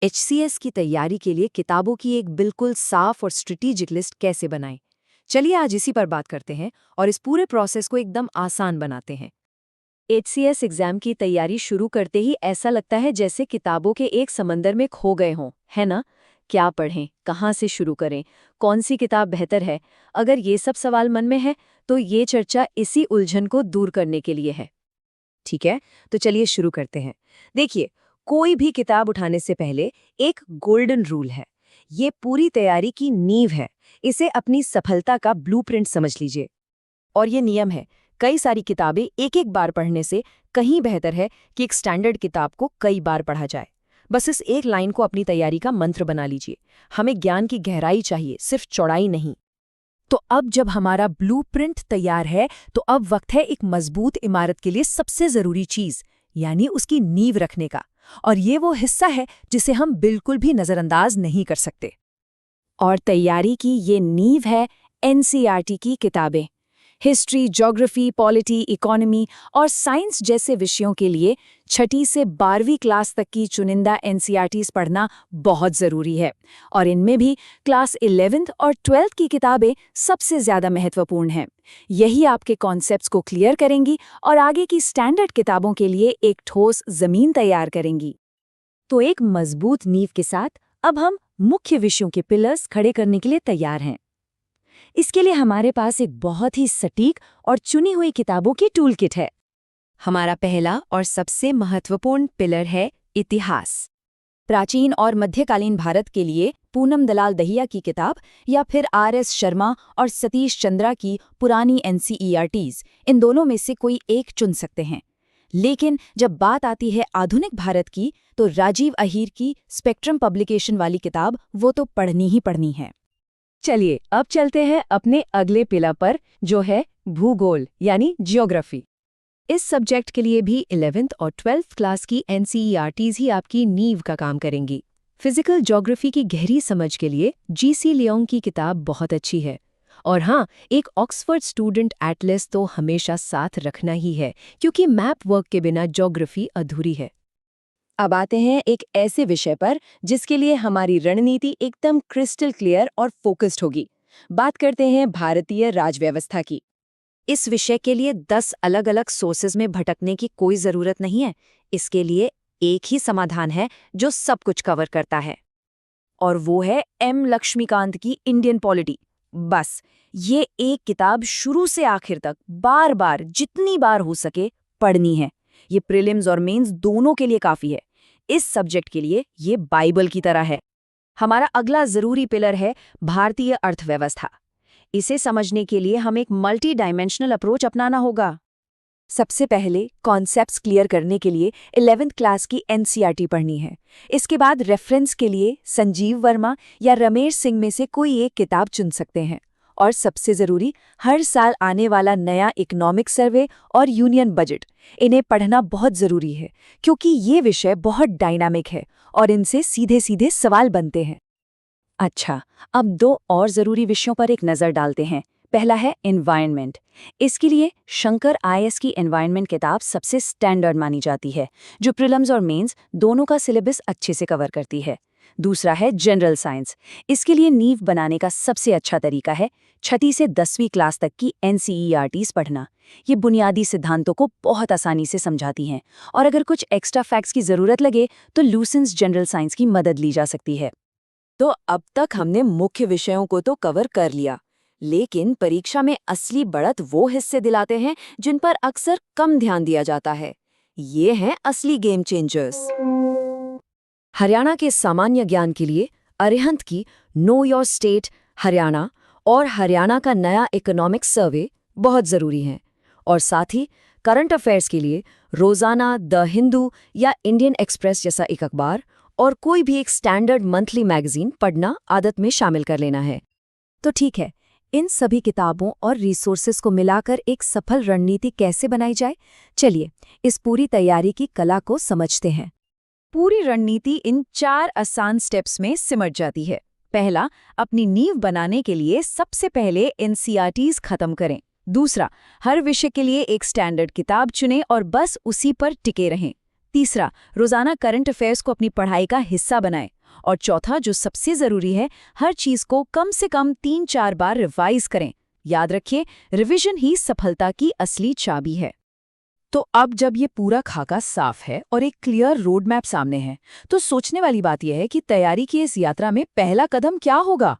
HCS की तैयारी के लिए किताबों की एक बिल्कुल साफ और स्ट्रेटेजिक लिस्ट कैसे बनाएं? चलिए आज इसी पर बात करते हैं और इस पूरे प्रोसेस को एकदम आसान बनाते हैं। एचसीएस एग्जाम की तैयारी शुरू करते ही ऐसा लगता है जैसे किताबों के एक समंदर में खो गए हों, है ना? क्या पढ़ें, कहाँ से शुरू करें, कौन सी किताब बेहतर है? अगर ये सब सवाल मन में है, तो ये चर्चा इसी उलझन को दूर करने के लिए है। ठीक है, तो चलिए शुरू करते हैं। देखिए, कोई भी किताब उठाने से पहले एक गोल्डन रूल है। ये पूरी तैयारी की नींव है। इसे अपनी सफलता का ब्लूप्रिंट समझ लीजिए। और ये नियम है, कई सारी किताबें एक एक बार पढ़ने से कहीं बेहतर है कि एक स्टैंडर्ड किताब को कई बार पढ़ा जाए। बस इस एक लाइन को अपनी तैयारी का मंत्र बना लीजिए। हमें ज्ञान की गहराई चाहिए, सिर्फ चौड़ाई नहीं। तो अब जब हमारा ब्लूप्रिंट तैयार है, तो अब वक्त है एक मजबूत इमारत के लिए सबसे जरूरी चीज, यानी उसकी नींव रखने का। और ये वो हिस्सा है जिसे हम बिल्कुल भी नजरअंदाज नहीं कर सकते। और तैयारी की ये नींव है एनसीईआरटी की किताबें। हिस्ट्री, ज्योग्राफी, पॉलिटी, इकोनॉमी और साइंस जैसे विषयों के लिए 6ठी से 12वीं क्लास तक की चुनिंदा एनसीईआरटीज पढ़ना बहुत ज़रूरी है। और इनमें भी क्लास 11th और 12th की किताबें सबसे ज़्यादा महत्वपूर्ण हैं। यही आपके कॉन्सेप्ट्स को क्लियर करेंगी और आगे की स्टैंडर्ड किताबों के लिए एक ठोस ज़मीन तैयार करेंगी। तो एक मजबूत नींव के साथ अब हम मुख्य विषयों के पिलर्स खड़े करने के लिए तैयार हैं। इसके लिए हमारे पास एक बहुत ही सटीक और चुनी हुई किताबों की टूल किट है। हमारा पहला और सबसे महत्वपूर्ण पिलर है इतिहास। प्राचीन और मध्यकालीन भारत के लिए पूनम दलाल दहिया की किताब या फिर आर.एस. शर्मा और सतीश चंद्रा की पुरानी एनसीईआरटीज, इन दोनों में से कोई एक चुन सकते हैं। लेकिन जब बात आती है आधुनिक भारत की, तो राजीव अहीर की स्पेक्ट्रम पब्लिकेशन वाली किताब वो तो पढ़नी ही पढ़नी है। चलिए अब चलते हैं अपने अगले पिलर पर, जो है भूगोल यानी ज्योग्राफी। इस सब्जेक्ट के लिए भी 11th और 12th क्लास की एनसीईआरटीज ही आपकी नींव का काम करेंगी। फिजिकल ज्योग्राफी की गहरी समझ के लिए जीसी लियोंग की किताब बहुत अच्छी है। और हाँ, एक ऑक्सफोर्ड स्टूडेंट एटलस तो हमेशा साथ रखना ही है, क्योंकि मैप वर्क के बिना ज्योग्राफी अधूरी है। अब आते हैं एक ऐसे विषय पर जिसके लिए हमारी रणनीति एकदम क्रिस्टल क्लियर और फोकस्ड होगी। बात करते हैं भारतीय राजव्यवस्था की। इस विषय के लिए 10 अलग-अलग सोर्सेज में भटकने की कोई जरूरत नहीं है। इसके लिए एक ही समाधान है जो सब कुछ कवर करता है, और वो है एम लक्ष्मीकांत की इंडियन पॉलिटी। बस ये एक किताब शुरू से आखिर तक बार बार जितनी बार हो सके पढ़नी है। ये प्रीलिम्स और मेंस दोनों के लिए काफी है। इस सब्जेक्ट के लिए ये बाइबल की तरह है। हमारा अगला जरूरी पिलर है भारतीय अर्थव्यवस्था। इसे समझने के लिए हमें एक मल्टी डायमेंशनल अप्रोच अपनाना होगा। सबसे पहले कॉन्सेप्ट्स क्लियर करने के लिए 11th क्लास की एनसीईआरटी पढ़नी है। इसके बाद रेफरेंस के लिए संजीव वर्मा या रमेश सिंह में से कोई एक किताब चुन सकते हैं। और सबसे जरूरी, हर साल आने वाला नया इकोनॉमिक सर्वे और यूनियन बजट, इन्हें पढ़ना बहुत जरूरी है, क्योंकि ये विषय बहुत डायनामिक है और इनसे सीधे सीधे सवाल बनते हैं। अच्छा, अब 2 और जरूरी विषयों पर एक नज़र डालते हैं। पहला है एनवायरनमेंट। इसके लिए शंकर आईएएस की एनवायरनमेंट किताब सबसे स्टैंडर्ड मानी जाती है, जो प्रीलिम्स और मेंस दोनों का सिलेबस अच्छे से कवर करती है। दूसरा है जनरल साइंस। इसके लिए नींव बनाने का सबसे अच्छा तरीका है 6ठी से 10वीं क्लास तक की एनसीईआरटीज पढ़ना। ये बुनियादी सिद्धांतों को बहुत आसानी से समझाती हैं, और अगर कुछ एक्स्ट्रा फैक्ट्स की जरूरत लगे तो लूसेंस जनरल साइंस की मदद ली जा सकती है। तो अब तक हमने मुख्य विषयों को तो कवर कर लिया, लेकिन परीक्षा में असली बढ़त वो हिस्से दिलाते हैं जिन पर अक्सर कम ध्यान दिया जाता है। ये हैं असली गेम चेंजर्स। हरियाणा के सामान्य ज्ञान के लिए अरिहंत की नो योर स्टेट हरियाणा और हरियाणा का नया इकोनॉमिक सर्वे बहुत ज़रूरी हैं। और साथ ही करंट अफेयर्स के लिए रोज़ाना द हिंदू या इंडियन एक्सप्रेस जैसा एक अखबार और कोई भी एक स्टैंडर्ड मंथली मैगजीन पढ़ना आदत में शामिल कर लेना है। तो ठीक है, इन सभी किताबों और रिसोर्सेज को मिलाकर एक सफल रणनीति कैसे बनाई जाए? चलिए इस पूरी तैयारी की कला को समझते हैं। पूरी रणनीति इन 4 आसान स्टेप्स में सिमट जाती है। पहला, अपनी नींव बनाने के लिए सबसे पहले एनसीईआरटीज खत्म करें। दूसरा, हर विषय के लिए एक स्टैंडर्ड किताब चुनें और बस उसी पर टिके रहें। तीसरा, रोजाना करंट अफेयर्स को अपनी पढ़ाई का हिस्सा बनाएं। और चौथा, जो सबसे जरूरी है, हर चीज को कम से कम 3-4 बार रिवाइज करें। याद रखिए, रिवीजन ही सफलता की असली चाबी है। तो अब जब ये पूरा खाका साफ है और एक क्लियर रोड मैप सामने है, तो सोचने वाली बात यह है कि तैयारी की इस यात्रा में पहला कदम क्या होगा?